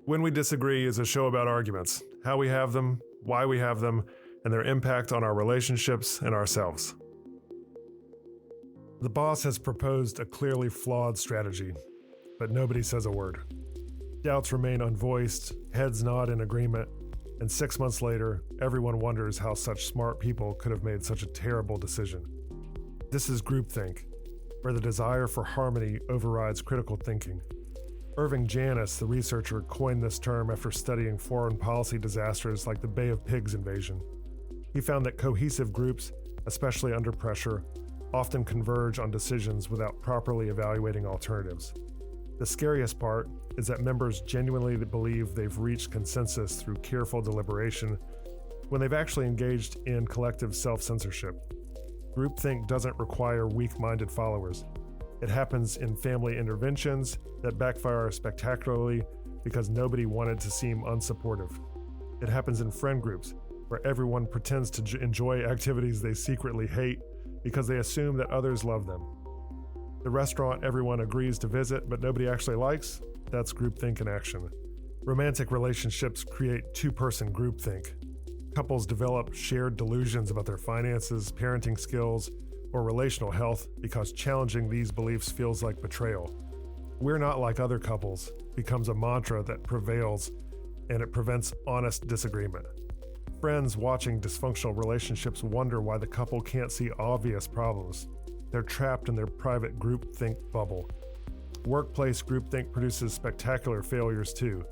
When We Disagree is a show about arguments, how we have them, why we have them, and their impact on our relationships and ourselves. The boss has proposed a clearly flawed strategy, but nobody says a word. Doubts remain unvoiced, heads nod in agreement, and 6 months later, everyone wonders how such smart people could have made such a terrible decision. This is groupthink, where the desire for harmony overrides critical thinking. Irving Janis, the researcher, coined this term after studying foreign policy disasters like the Bay of Pigs invasion. He found that cohesive groups, especially under pressure, often converge on decisions without properly evaluating alternatives. The scariest part is that members genuinely believe they've reached consensus through careful deliberation when they've actually engaged in collective self-censorship. Groupthink doesn't require weak-minded followers. It happens in family interventions that backfire spectacularly because nobody wanted to seem unsupportive. It happens in friend groups where everyone pretends to enjoy activities they secretly hate because they assume that others love them. The restaurant everyone agrees to visit but nobody actually likes, that's groupthink in action. Romantic relationships create two-person groupthink. Couples develop shared delusions about their finances, parenting skills, or relational health because challenging these beliefs feels like betrayal. We're not like other couples becomes a mantra that prevails, and it prevents honest disagreement. Friends watching dysfunctional relationships wonder why the couple can't see obvious problems. They're trapped in their private groupthink bubble. Workplace groupthink produces spectacular failures too.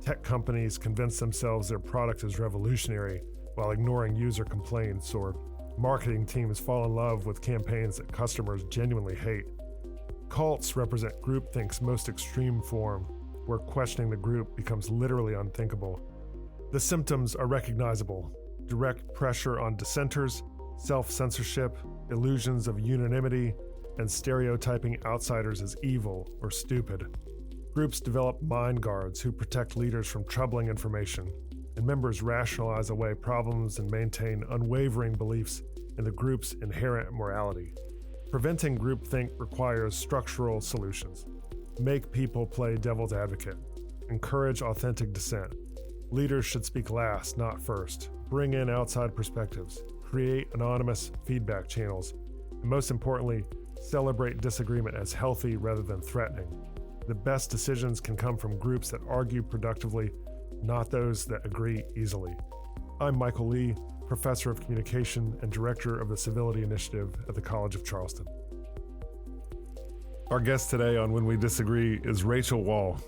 Tech companies convince themselves their product is revolutionary while ignoring user complaints, or marketing teams fall in love with campaigns that customers genuinely hate. Cults represent groupthink's most extreme form, where questioning the group becomes literally unthinkable. The symptoms are recognizable: direct pressure on dissenters, self-censorship, illusions of unanimity, and stereotyping outsiders as evil or stupid. Groups develop mind guards who protect leaders from troubling information, and members rationalize away problems and maintain unwavering beliefs in the group's inherent morality. Preventing groupthink requires structural solutions. Make people play devil's advocate. Encourage authentic dissent. Leaders should speak last, not first. Bring in outside perspectives. Create anonymous feedback channels. And most importantly, celebrate disagreement as healthy rather than threatening. The best decisions can come from groups that argue productively, not those that agree easily. I'm Michael Lee, Professor of Communication and Director of the Civility Initiative at the College of Charleston. Our guest today on When We Disagree is Rachel Wall.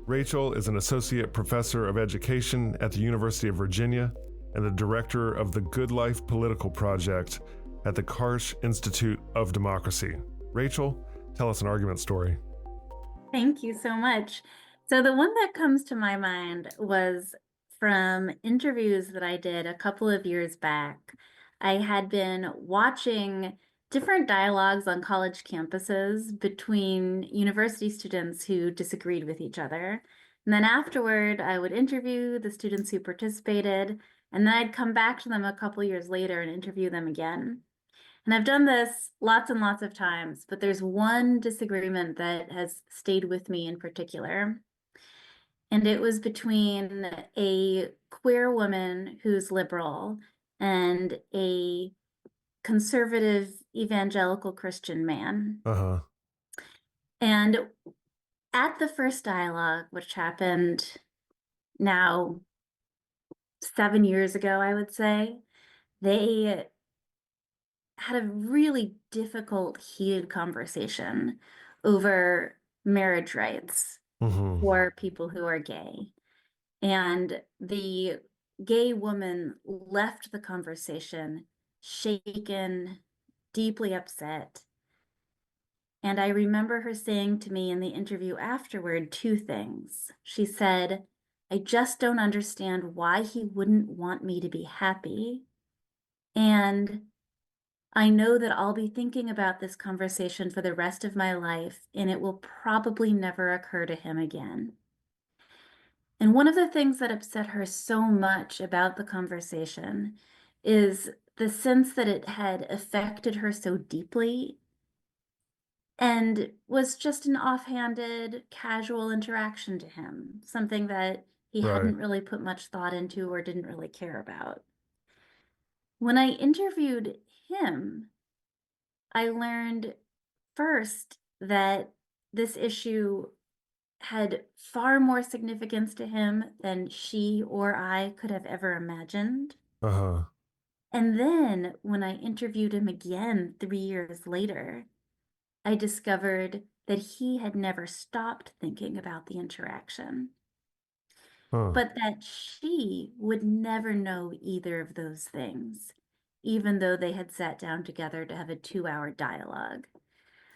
Rachel is an Associate Professor of Education at the University of Virginia and the Director of the Good Life Political Project at the Karsh Institute of Democracy. Rachel, tell us an argument story. Thank you so much. So the one that comes to my mind was from interviews that I did a couple of years back. I had been watching different dialogues on college campuses between university students who disagreed with each other. And then afterward, I would interview the students who participated, and then I'd come back to them a couple years later and interview them again. And I've done this lots and lots of times, but there's one disagreement that has stayed with me in particular. And it was between a queer woman who's liberal and a conservative evangelical Christian man. And at the first dialogue, which happened now 7 years ago, I would say, they had a really difficult, heated conversation over marriage rights for people who are gay. And the gay woman left the conversation shaken, deeply upset. And I remember her saying to me in the interview afterward 2 things. She said, "I just don't understand why he wouldn't want me to be happy. And I know that I'll be thinking about this conversation for the rest of my life, and it will probably never occur to him again." And one of the things that upset her so much about the conversation is the sense that it had affected her so deeply and was just an offhanded, casual interaction to him, something that he Right. hadn't really put much thought into or didn't really care about. When I interviewed him, I learned first that this issue had far more significance to him than she or I could have ever imagined. Uh-huh. And then when I interviewed him again 3 years later, I discovered that he had never stopped thinking about the interaction, Huh. but that she would never know either of those things, even though they had sat down together to have a 2 hour dialogue.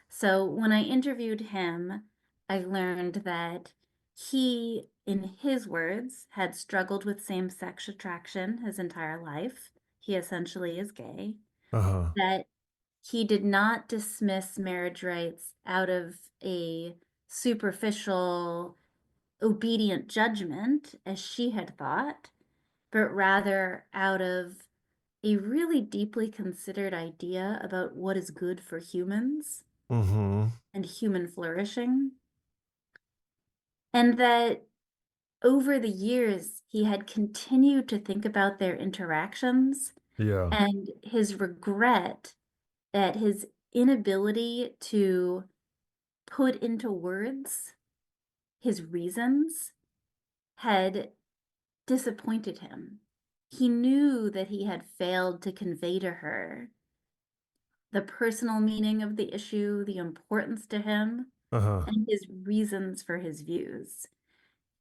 So when I interviewed him, I learned that he, in his words, had struggled with same sex attraction his entire life. He essentially is gay. Uh-huh. That he did not dismiss marriage rights out of a superficial, obedient judgment, as she had thought, but rather out of a really deeply considered idea about what is good for humans Mm-hmm. and human flourishing. And that over the years, he had continued to think about their interactions Yeah. and his regret at his inability to put into words his reasons had disappointed him. He knew that he had failed to convey to her the personal meaning of the issue, the importance to him, Uh-huh. and his reasons for his views.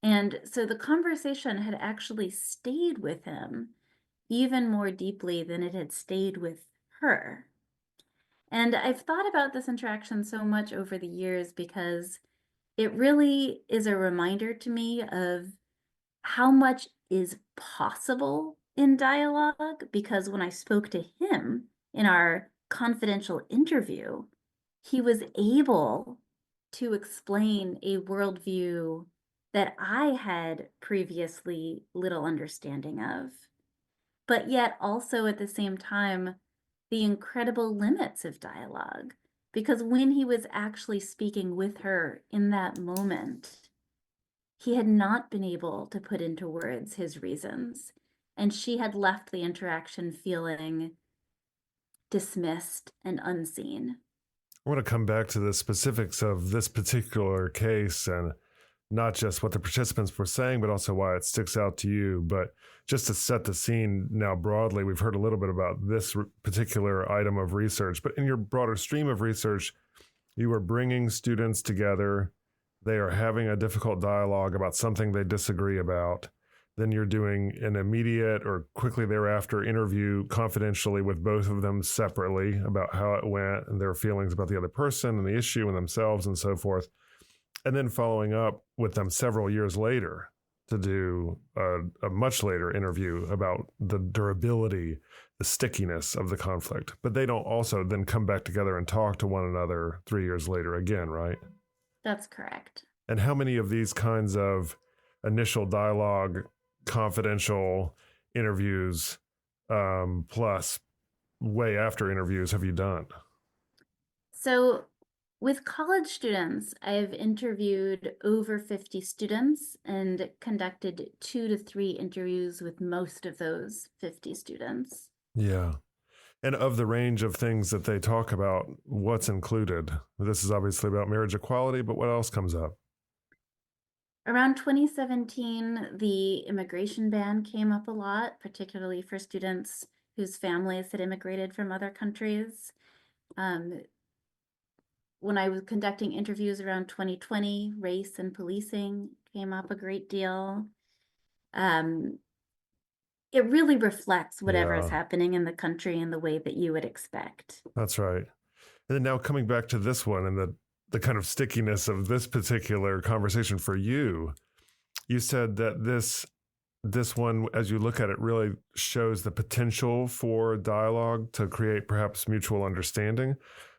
And so the conversation had actually stayed with him even more deeply than it had stayed with her. And I've thought about this interaction so much over the years because it really is a reminder to me of how much is possible in dialogue. Because when I spoke to him in our confidential interview, he was able to explain a worldview that I had previously little understanding of, but yet also at the same time, the incredible limits of dialogue. Because when he was actually speaking with her in that moment, he had not been able to put into words his reasons, and she had left the interaction feeling dismissed and unseen. I want to come back to the specifics of this particular case and not just what the participants were saying, but also why it sticks out to you. But just to set the scene now broadly, we've heard a little bit about this particular item of research, but in your broader stream of research, you are bringing students together. They are having a difficult dialogue about something they disagree about. Then you're doing an immediate or quickly thereafter interview confidentially with both of them separately about how it went and their feelings about the other person and the issue and themselves and so forth. And then following up with them several years later to do a much later interview about the durability, the stickiness of the conflict. But they don't also then come back together and talk to one another 3 years later again, right? That's correct. And how many of these kinds of initial dialogue, confidential interviews, plus way after interviews have you done? So, with college students, I've interviewed over 50 students and conducted 2 to 3 interviews with most of those 50 students. Yeah. And of the range of things that they talk about, what's included? This is obviously about marriage equality, but what else comes up? Around 2017, the immigration ban came up a lot, particularly for students whose families had immigrated from other countries. When I was conducting interviews around 2020, race and policing came up a great deal. Um, it really reflects whatever is Yeah, happening in the country in the way that you would expect. that's right. And then now coming back to this one and the kind of stickiness of this particular conversation for you, you said that this one, as you look at it, really shows the potential for dialogue to create perhaps mutual understanding,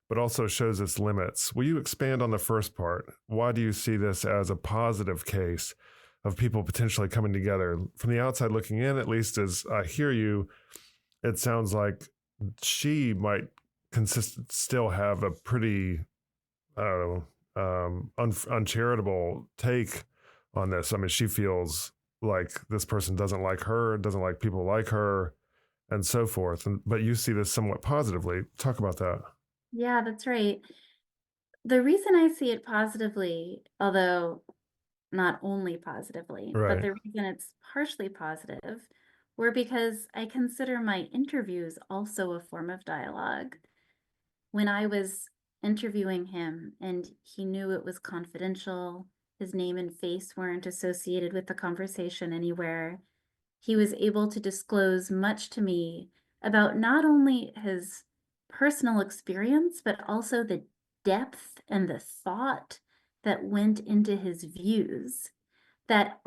but also shows its limits. Will you expand on the first part? Why do you see this as a positive case of people potentially coming together? From the outside looking in, at least as I hear you, it sounds like she might still have a pretty I don't know, uncharitable take on this. I mean, she feels like this person doesn't like her, doesn't like people like her, and so forth. But you see this somewhat positively. Talk about that. Yeah, that's right. The reason I see it positively, although not only positively, but Right. the reason it's partially positive were because I consider my interviews also a form of dialogue. When I was interviewing him and he knew it was confidential, his name and face weren't associated with the conversation anywhere, he was able to disclose much to me about not only his personal experience, but also the depth and the thought that went into his views that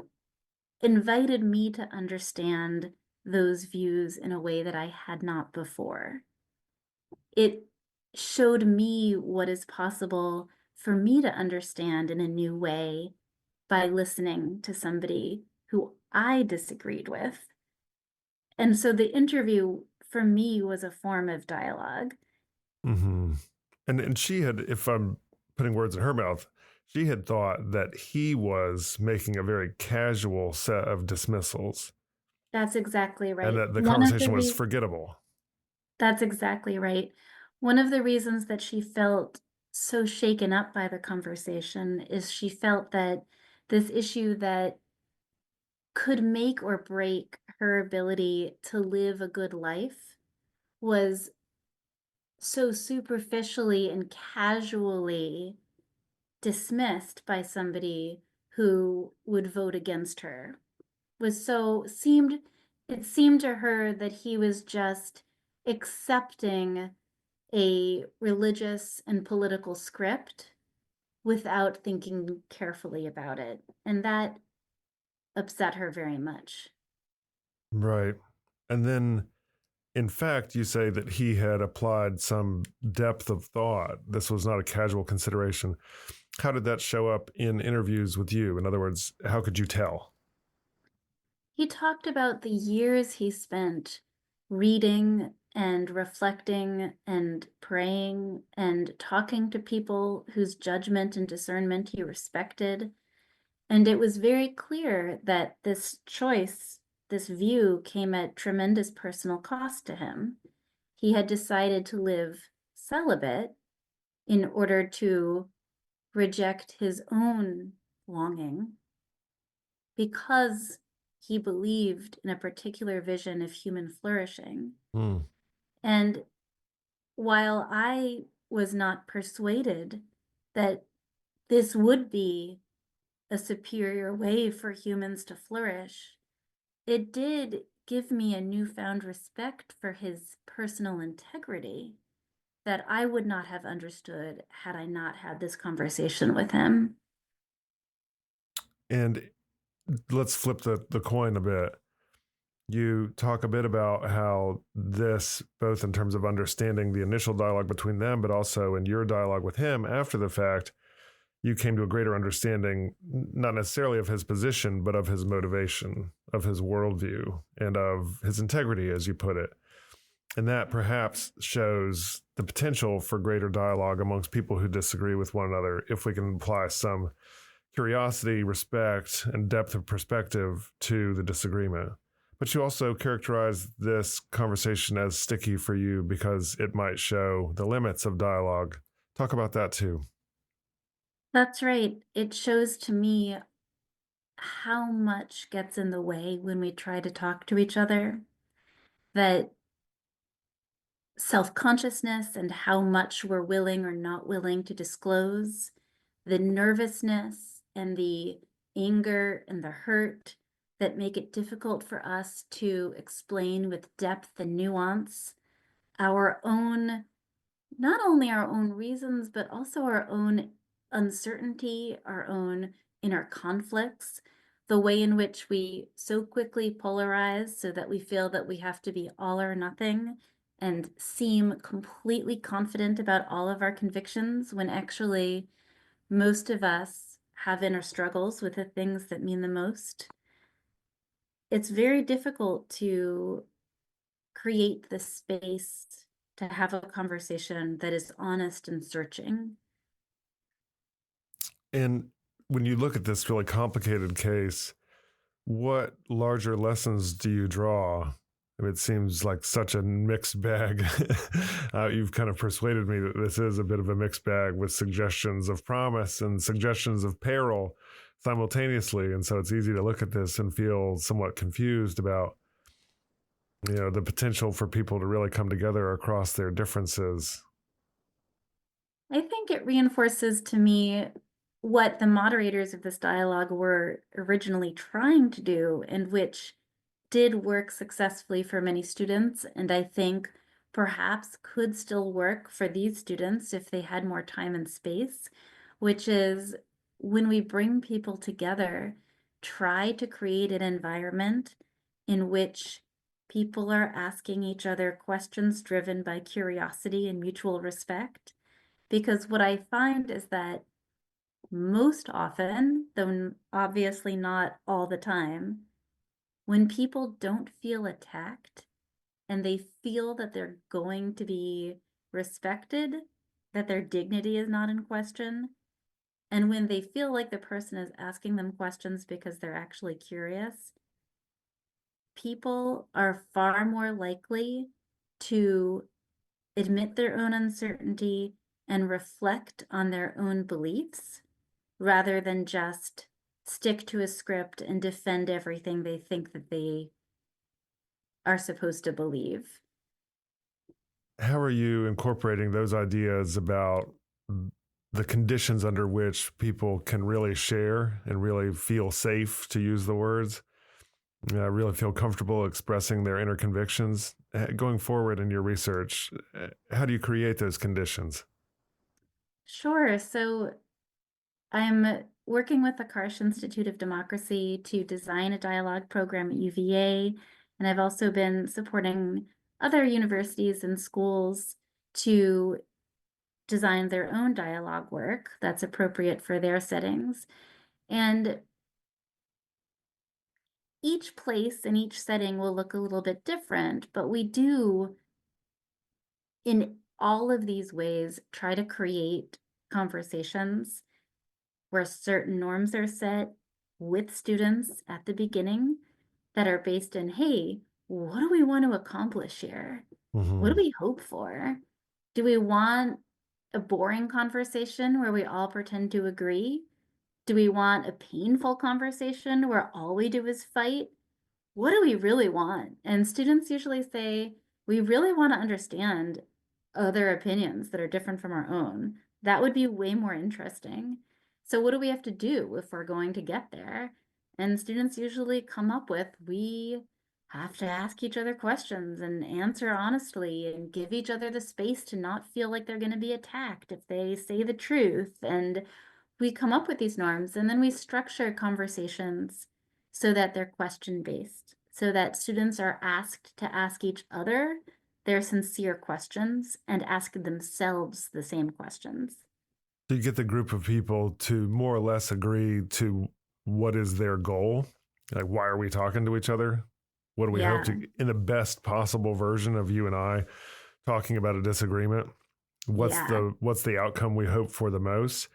invited me to understand those views in a way that I had not before. It showed me what is possible for me to understand in a new way by listening to somebody who I disagreed with. And so the interview for me was a form of dialogue. Mm-hmm. And she had, if I'm putting words in her mouth, she had thought that he was making a very casual set of dismissals, That's exactly and right. that the conversation was forgettable. That's exactly right. One of the reasons that she felt so shaken up by the conversation is she felt that this issue that could make or break her ability to live a good life was so superficially and casually dismissed by somebody who would vote against her. Was so seemed It seemed to her that he was just accepting a religious and political script without thinking carefully about it, and that upset her very much. Right. And then, in fact, you say that he had applied some depth of thought. This was not a casual consideration. How did that show up in interviews with you? In other words, how could you tell? He talked about the years he spent reading and reflecting and praying and talking to people whose judgment and discernment he respected. And it was very clear that this choice, this view, came at tremendous personal cost to him. He had decided to live celibate in order to reject his own longing because he believed in a particular vision of human flourishing. Hmm. And while I was not persuaded that this would be a superior way for humans to flourish, it did give me a newfound respect for his personal integrity that I would not have understood had I not had this conversation with him. And let's flip the coin a bit. You talk a bit about how this, both in terms of understanding the initial dialogue between them, but also in your dialogue with him after the fact, you came to a greater understanding, not necessarily of his position, but of his motivation, of his worldview, and of his integrity, as you put it. And that perhaps shows the potential for greater dialogue amongst people who disagree with one another if we can apply some curiosity, respect, and depth of perspective to the disagreement. But you also characterize this conversation as sticky for you because it might show the limits of dialogue. Talk about that too. That's right. It shows to me how much gets in the way when we try to talk to each other, that self-consciousness and how much we're willing or not willing to disclose, the nervousness and the anger and the hurt that make it difficult for us to explain with depth and nuance our own, not only our own reasons, but also our own uncertainty, our own inner conflicts, the way in which we so quickly polarize so that we feel that we have to be all or nothing and seem completely confident about all of our convictions when actually most of us have inner struggles with the things that mean the most. It's very difficult to create the space to have a conversation that is honest and searching. And when you look at this really complicated case, what larger lessons do you draw? I mean, it seems like such a mixed bag. You've kind of persuaded me that this is a bit of a mixed bag with suggestions of promise and suggestions of peril simultaneously. And so it's easy to look at this and feel somewhat confused about, the potential for people to really come together across their differences. I think it reinforces to me what the moderators of this dialogue were originally trying to do, and which did work successfully for many students, and I think perhaps could still work for these students if they had more time and space, which is when we bring people together, try to create an environment in which people are asking each other questions driven by curiosity and mutual respect. Because what I find is that most often, though obviously not all the time, when people don't feel attacked and they feel that they're going to be respected, that their dignity is not in question, and when they feel like the person is asking them questions because they're actually curious, people are far more likely to admit their own uncertainty and reflect on their own beliefs rather than just stick to a script and defend everything they think that they are supposed to believe. How are you incorporating those ideas about the conditions under which people can really share and really feel safe, to use the words, really feel comfortable expressing their inner convictions? Going forward in your research, how do you create those conditions? Sure. So I'm working with the Karsh Institute of Democracy to design a dialogue program at UVA, and I've also been supporting other universities and schools to design their own dialogue work that's appropriate for their settings. And each place and each setting will look a little bit different, but we do, in all of these ways, try to create conversations where certain norms are set with students at the beginning that are based in, hey, what do we want to accomplish here? What do we hope for? Do we want a boring conversation where we all pretend to agree? Do we want a painful conversation where all we do is fight? What do we really want? And students usually say, we really want to understand other opinions that are different from our own. That would be way more interesting. So what do we have to do if we're going to get there? And students usually come up with, we have to ask each other questions and answer honestly and give each other the space to not feel like they're going to be attacked if they say the truth. And we come up with these norms, and then we structure conversations so that they're question-based, so that students are asked to ask each other their sincere questions and ask themselves the same questions. So you get the group of people to more or less agree to what is their goal. Like, why are we talking to each other? What do we hope to, in the best possible version of you and I talking about a disagreement? What's the outcome we hope for the most?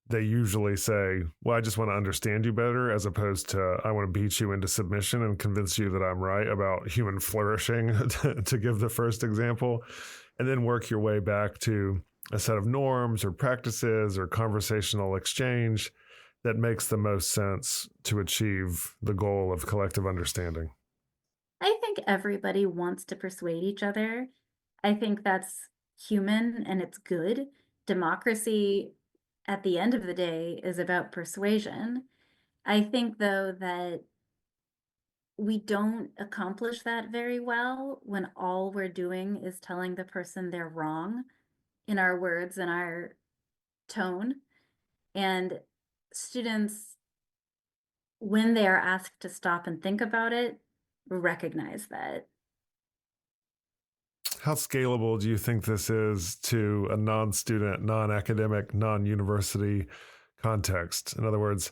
They usually say, well, I just want to understand you better, as opposed to, I want to beat you into submission and convince you that I'm right about human flourishing, to give the first example, and then work your way back to a set of norms or practices or conversational exchange that makes the most sense to achieve the goal of collective understanding. I think everybody wants to persuade each other. I think that's human and it's good. Democracy, at the end of the day, is about persuasion. I think, though, that we don't accomplish that very well when all we're doing is telling the person they're wrong in our words and our tone. And students, when they are asked to stop and think about it, recognize that. How scalable do you think this is to a non-student, non-academic, non-university context? In other words,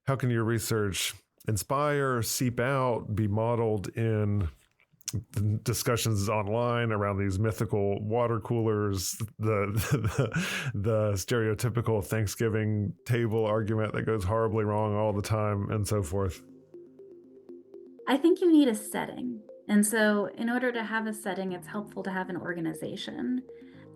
how can your research inspire, seep out, be modeled in discussions online around these mythical water coolers, the stereotypical Thanksgiving table argument that goes horribly wrong all the time, and so forth? I think you need a setting. And so, in order to have a setting, it's helpful to have an organization.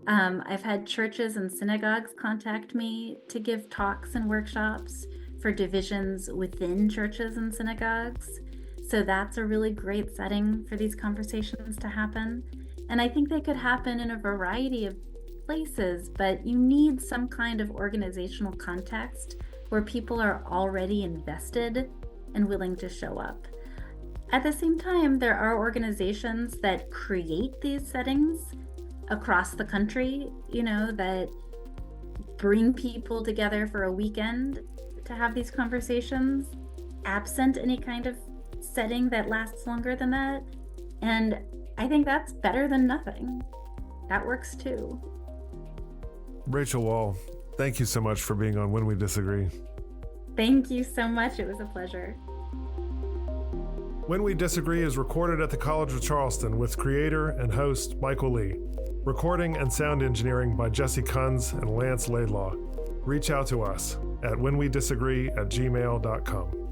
I've had churches and synagogues contact me to give talks and workshops for divisions within churches and synagogues. So that's a really great setting for these conversations to happen. And I think they could happen in a variety of places, but you need some kind of organizational context where people are already invested and willing to show up. At the same time, there are organizations that create these settings across the country, that bring people together for a weekend to have these conversations, absent any kind of setting that lasts longer than that. And I think that's better than nothing. That works too. Rachel Wall, thank you so much for being on When We Disagree. Thank you so much. It was a pleasure. When We Disagree is recorded at the College of Charleston with creator and host Michael Lee. Recording and sound engineering by Jesse Kunz and Lance Laidlaw. Reach out to us at whenwedisagree@gmail.com.